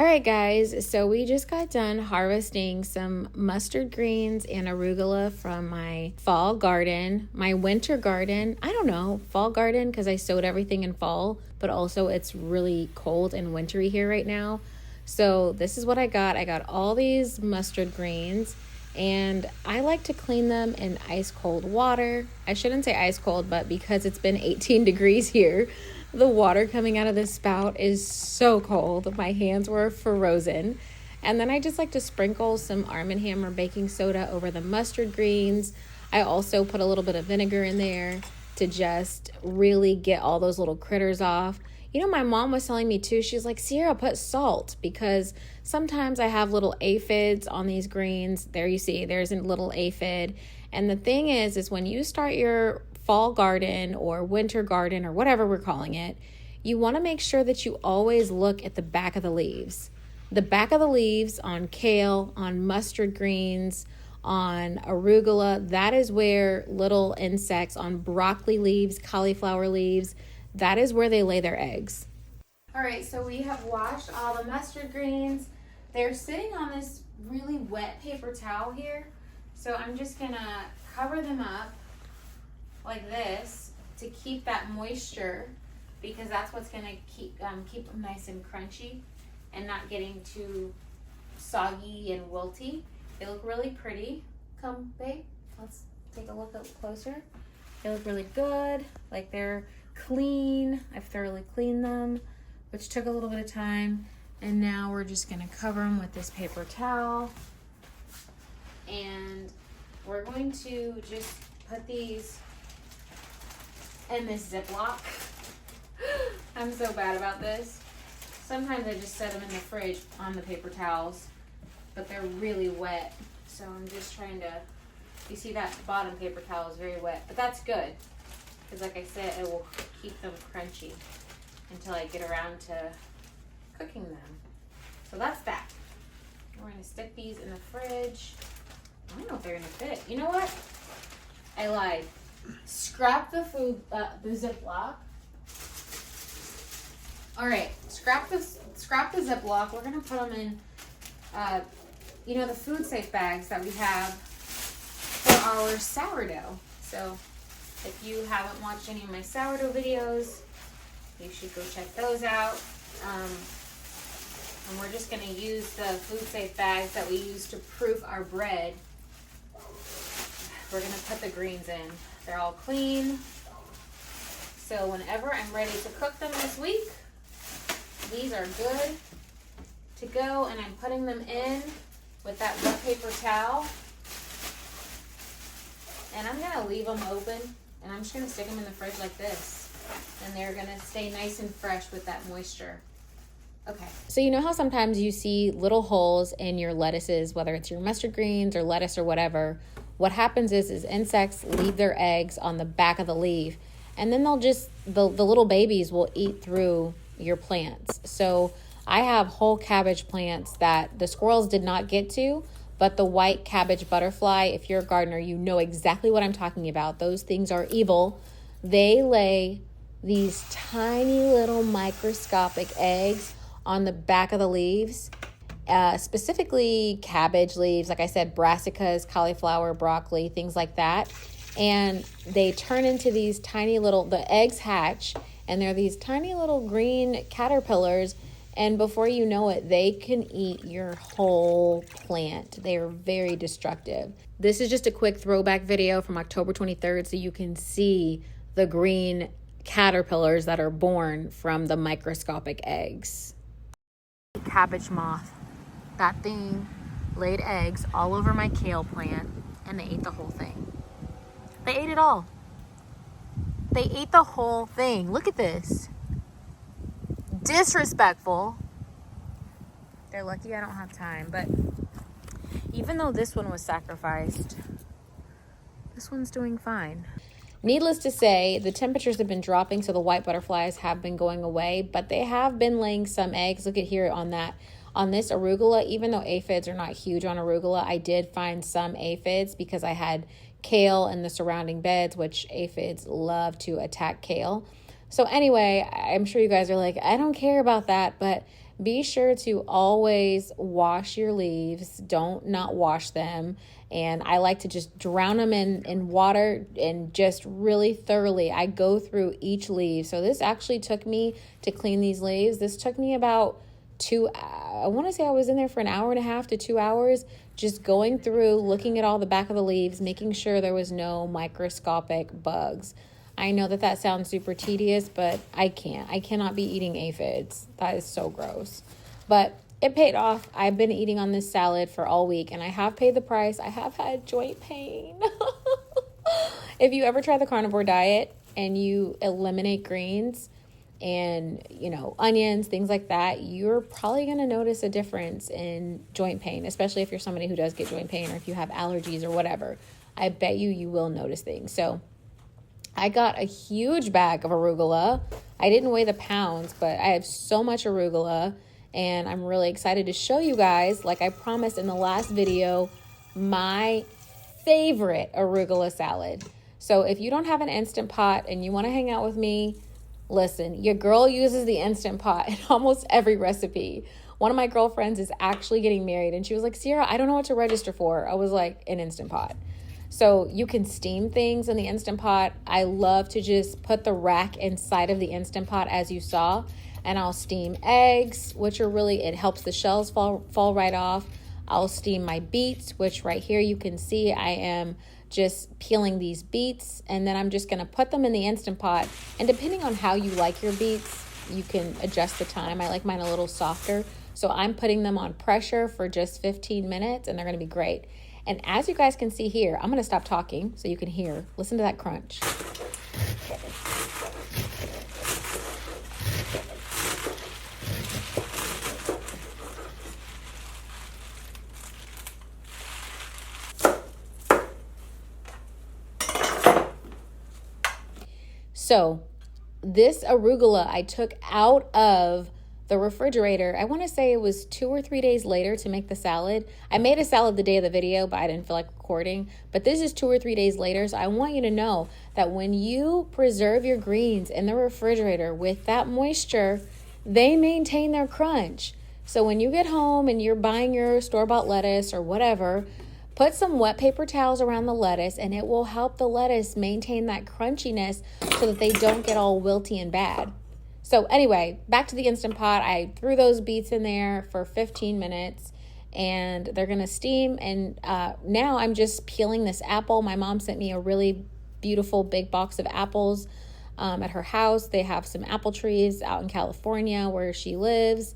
right, guys, so we just got done harvesting some mustard greens and arugula from my fall garden, my winter garden. I don't know, fall garden, because I sowed everything in fall, but also it's really cold and wintry here right now. So this is what I got. I got all these mustard greens, and I like to clean them in ice cold water. I shouldn't say ice cold, but because it's been 18 degrees here, the water coming out of this spout is so cold. My hands were frozen. And then I just like to sprinkle some Arm & Hammer baking soda over the mustard greens. I also put a little bit of vinegar in there to just really get all those little critters off. You know, my mom was telling me too, she's like, Sierra, put salt, because sometimes I have little aphids on these greens. There you see, there's a little aphid. And the thing is when you start your fall garden or winter garden or whatever we're calling it, you want to make sure that you always look at the back of the leaves. The back of the leaves on kale, on mustard greens, on arugula, that is where little insects, on broccoli leaves, cauliflower leaves, that is where they lay their eggs. All right, so we have washed all the mustard greens. They're sitting on this really wet paper towel here. So I'm just gonna cover them up like this to keep that moisture, because that's what's gonna keep them nice and crunchy and not getting too soggy and wilty. They look really pretty. Come, babe, let's take a look up closer. They look really good, like they're clean. I've thoroughly cleaned them, which took a little bit of time. And now we're just gonna cover them with this paper towel. And we're going to just put these in this Ziploc. I'm so bad about this. Sometimes I just set them in the fridge on the paper towels, but they're really wet. So I'm just trying to, you see that bottom paper towel is very wet, but that's good, because like I said, it will keep them crunchy until I get around to cooking them. So that's that. We're gonna stick these in the fridge. I don't know if they're gonna fit. You know what? I lied. Scrap the food, the Ziploc. All right, scrap the Ziploc. We're gonna put them in, you know, the food safe bags that we have for our sourdough. So if you haven't watched any of my sourdough videos, you should go check those out. And we're just gonna use the food safe bags that we use to proof our bread. We're gonna put the greens in. They're all clean. So whenever I'm ready to cook them this week, these are good to go, and I'm putting them in with that wet paper towel. And I'm gonna leave them open, and I'm just gonna stick them in the fridge like this. And they're gonna stay nice and fresh with that moisture. Okay. So you know how sometimes you see little holes in your lettuces, whether it's your mustard greens or lettuce or whatever. What happens is insects leave their eggs on the back of the leaf, and then they'll just, the little babies will eat through your plants. So I have whole cabbage plants that the squirrels did not get to, but the white cabbage butterfly, if you're a gardener, you know exactly what I'm talking about. Those things are evil. They lay these tiny little microscopic eggs on the back of the leaves, specifically cabbage leaves, like I said, brassicas, cauliflower, broccoli, things like that. And they turn into these tiny little, the eggs hatch, and they're these tiny little green caterpillars. And before you know it, they can eat your whole plant. They are very destructive. This is just a quick throwback video from October 23rd, so you can see the green caterpillars that are born from the microscopic eggs. Cabbage moth. That thing laid eggs all over my kale plant, and they ate the whole thing. They ate it all. They ate the whole thing. Look at this. Disrespectful. They're lucky I don't have time, but even though this one was sacrificed, this one's doing fine. Needless to say, the temperatures have been dropping, so the white butterflies have been going away, but they have been laying some eggs. Look at here on this arugula. Even though aphids are not huge on arugula, I did find some aphids because I had kale in the surrounding beds, which aphids love to attack kale. So anyway, I'm sure you guys are like, I don't care about that, but be sure to always wash your leaves. Don't not wash them. And I like to just drown them in water and just really thoroughly. I go through each leaf. So this actually took me to clean these leaves. This took me about I want to say I was in there for an hour and a half to 2 hours, just going through, looking at all the back of the leaves, making sure there was no microscopic bugs. I know that sounds super tedious, but I cannot be eating aphids. That is so gross. But it paid off. I've been eating on this salad for all week, and I have paid the price. I have had joint pain. If you ever try the carnivore diet and you eliminate greens and, onions, things like that, you're probably going to notice a difference in joint pain, especially if you're somebody who does get joint pain or if you have allergies or whatever. I bet you will notice things. So I got a huge bag of arugula. I didn't weigh the pounds, but I have so much arugula, and I'm really excited to show you guys, like I promised in the last video, my favorite arugula salad. So if you don't have an Instant Pot and you want to hang out with me, listen, your girl uses the Instant Pot in almost every recipe. One of my girlfriends is actually getting married, and she was like, Sierra, I don't know what to register for. I was like, an Instant Pot. So you can steam things in the Instant Pot. I love to just put the rack inside of the Instant Pot as you saw, and I'll steam eggs, which are it helps the shells fall right off. I'll steam my beets, which right here you can see I am just peeling these beets, and then I'm just going to put them in the Instant Pot. And depending on how you like your beets, you can adjust the time. I like mine a little softer. So I'm putting them on pressure for just 15 minutes, and they're going to be great. And as you guys can see here, I'm going to stop talking so you can hear. Listen to that crunch. So this arugula I took out of the refrigerator. I want to say it was 2 or 3 days later to make the salad. I made a salad the day of the video, but I didn't feel like recording. But this is 2 or 3 days later. So I want you to know that when you preserve your greens in the refrigerator with that moisture, they maintain their crunch. So when you get home and you're buying your store-bought lettuce or whatever, put some wet paper towels around the lettuce, and it will help the lettuce maintain that crunchiness so that they don't get all wilty and bad. So anyway, back to the Instant Pot. I threw those beets in there for 15 minutes, and they're going to steam. And now I'm just peeling this apple. My mom sent me a really beautiful big box of apples at her house. They have some apple trees out in California where she lives.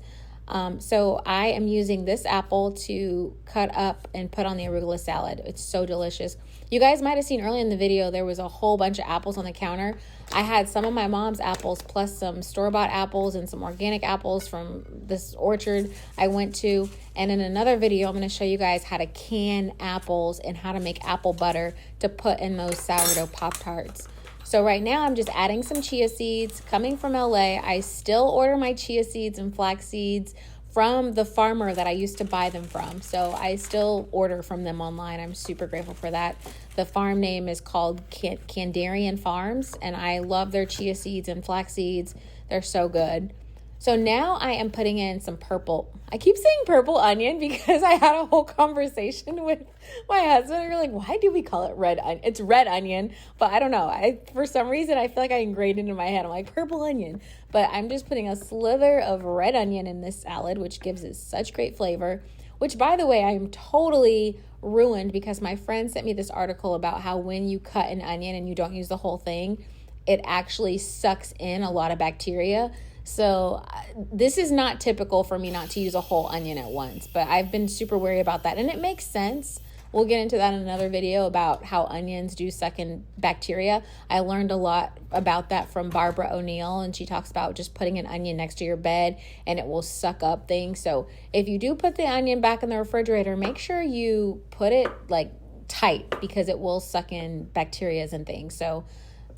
So I am using this apple to cut up and put on the arugula salad. It's so delicious. You guys might have seen earlier in the video, there was a whole bunch of apples on the counter. I had some of my mom's apples plus some store-bought apples and some organic apples from this orchard I went to. And in another video, I'm going to show you guys how to can apples and how to make apple butter to put in those sourdough Pop-Tarts. So right now I'm just adding some chia seeds. Coming from LA, I still order my chia seeds and flax seeds from the farmer that I used to buy them from. So I still order from them online. I'm super grateful for that. The farm name is called Kandarian Farms, and I love their chia seeds and flax seeds. They're so good. So now I am putting in some purple. I keep saying purple onion because I had a whole conversation with my husband. We're like, why do we call it red onion? It's red onion, but I don't know. For some reason, I feel like I ingrained it in my head. I'm like, purple onion. But I'm just putting a slither of red onion in this salad, which gives it such great flavor. Which, by the way, I'm totally ruined because my friend sent me this article about how when you cut an onion and you don't use the whole thing, it actually sucks in a lot of bacteria. So this is not typical for me not to use a whole onion at once, but I've been super wary about that. And it makes sense. We'll get into that in another video about how onions do suck in bacteria. I learned a lot about that from Barbara O'Neill, and she talks about just putting an onion next to your bed and it will suck up things. So if you do put the onion back in the refrigerator, make sure you put it like tight because it will suck in bacterias and things. So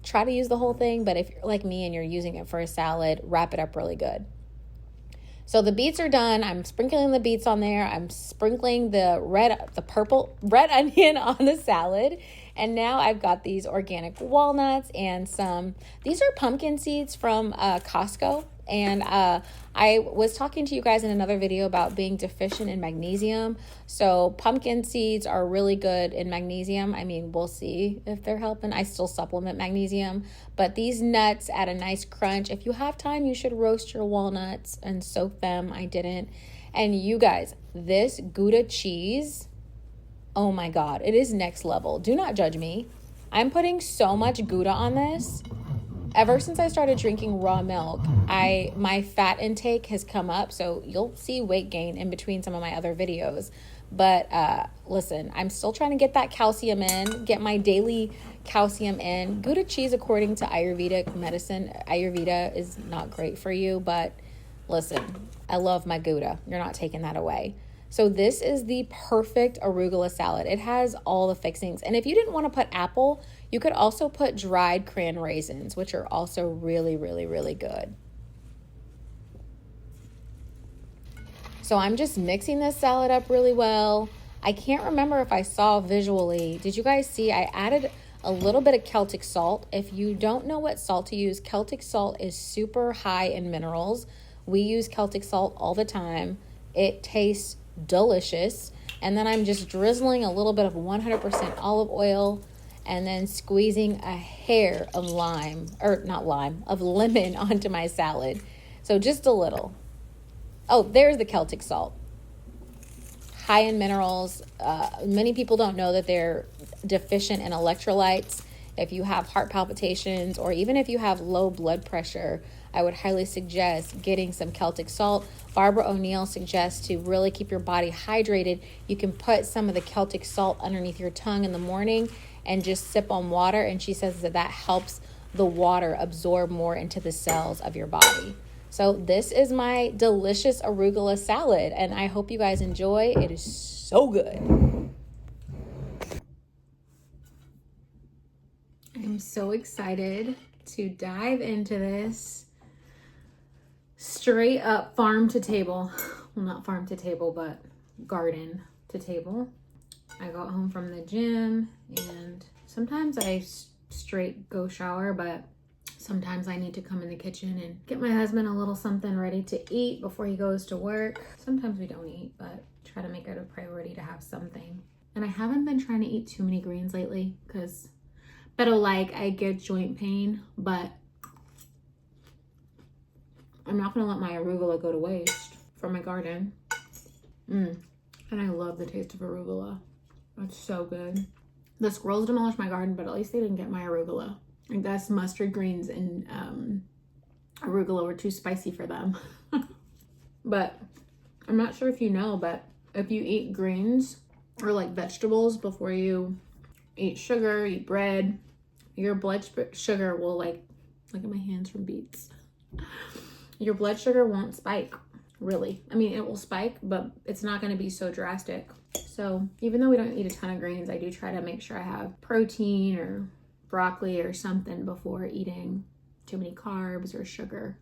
try to use the whole thing, but if you're like me and you're using it for a salad, wrap it up really good. So the beets are done. I'm sprinkling the beets on there. I'm sprinkling the purple red onion on the salad. And now I've got these organic walnuts and these are pumpkin seeds from Costco. And I was talking to you guys in another video about being deficient in magnesium. So pumpkin seeds are really good in magnesium. I mean, we'll see if they're helping. I still supplement magnesium, but these nuts add a nice crunch. If you have time, you should roast your walnuts and soak them. I didn't. And you guys, this Gouda cheese, oh my God, it is next level. Do not judge me. I'm putting so much Gouda on this. Ever since I started drinking raw milk, my fat intake has come up. So you'll see weight gain in between some of my other videos. But listen, I'm still trying to get that calcium in, get my daily calcium in. Gouda cheese, according to Ayurvedic medicine, Ayurveda is not great for you. But listen, I love my Gouda. You're not taking that away. So this is the perfect arugula salad. It has all the fixings. And if you didn't want to put apple, you could also put dried cran raisins, which are also really, really, really good. So I'm just mixing this salad up really well. I can't remember if I saw visually. Did you guys see? I added a little bit of Celtic salt. If you don't know what salt to use, Celtic salt is super high in minerals. We use Celtic salt all the time. It tastes delicious. And then I'm just drizzling a little bit of 100% olive oil and then squeezing a hair of of lemon onto my salad. So just a little. Oh, there's the Celtic salt. High in minerals. Many people don't know that they're deficient in electrolytes. If you have heart palpitations or even if you have low blood pressure, I would highly suggest getting some Celtic salt. Barbara O'Neill suggests to really keep your body hydrated. You can put some of the Celtic salt underneath your tongue in the morning and just sip on water. And she says that helps the water absorb more into the cells of your body. So this is my delicious arugula salad, and I hope you guys enjoy. It is so good. I'm so excited to dive into this straight up farm to table. Well, not farm to table, but garden to table. I got home from the gym and sometimes I straight go shower, but sometimes I need to come in the kitchen and get my husband a little something ready to eat before he goes to work. Sometimes we don't eat, but try to make it a priority to have something. And I haven't been trying to eat too many greens lately because I get joint pain, but I'm not gonna let my arugula go to waste from my garden. And I love the taste of arugula. It's so good. The squirrels demolished my garden, but at least they didn't get my arugula. I guess mustard greens and arugula were too spicy for them. But I'm not sure if you know, but if you eat greens or like vegetables before you eat sugar, eat bread, your blood sugar will look at my hands from beets. Your blood sugar won't spike, really. I mean, it will spike, but it's not going to be so drastic. So even though we don't eat a ton of greens, I do try to make sure I have protein or broccoli or something before eating too many carbs or sugar.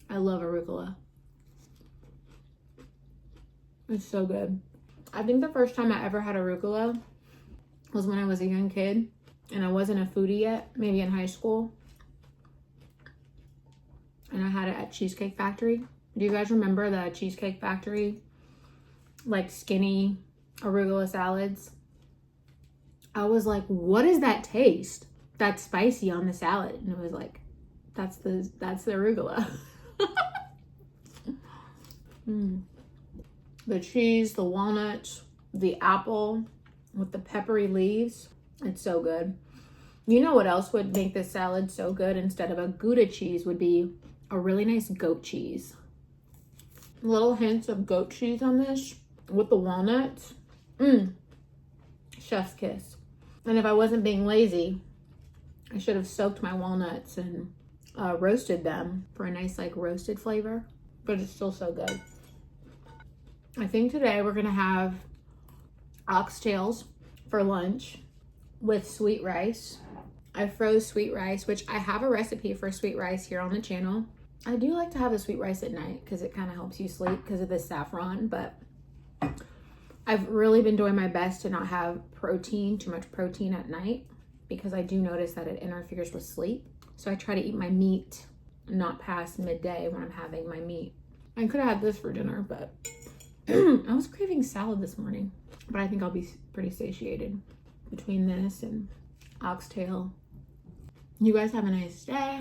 I love arugula. It's so good. I think the first time I ever had arugula was when I was a young kid and I wasn't a foodie yet, maybe in high school. And I had it at Cheesecake Factory. Do you guys remember the Cheesecake Factory, like skinny arugula salads? I was like, what is that taste? That's spicy on the salad. And it was like, that's the arugula. The cheese, the walnuts, the apple with the peppery leaves. It's so good. You know what else would make this salad so good instead of a Gouda cheese would be a really nice goat cheese. Little hints of goat cheese on this with the walnuts. Chef's kiss. And if I wasn't being lazy, I should have soaked my walnuts and roasted them for a nice roasted flavor. But it's still so good. I think today we're gonna have oxtails for lunch with sweet rice. I froze sweet rice, which I have a recipe for sweet rice here on the channel. I do like to have the sweet rice at night because it kind of helps you sleep because of the saffron, but I've really been doing my best to not have too much protein at night, because I do notice that it interferes with sleep. So I try to eat my meat not past midday when I'm having my meat. I could have had this for dinner, but I was craving salad this morning, but I think I'll be pretty satiated between this and oxtail. You guys have a nice day.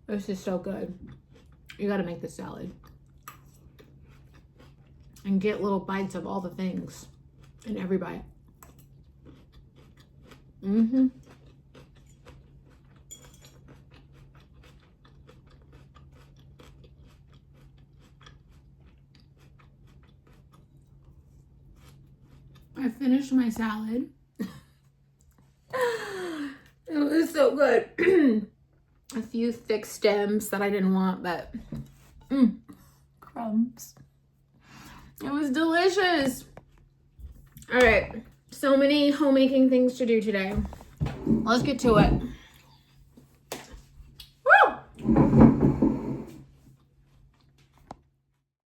This is so good. You got to make the salad and get little bites of all the things in every bite. I finished my salad. It was so good. A few thick stems that I didn't want, but crumbs. It was delicious. All right, so many homemaking things to do today. Let's get to it. Woo!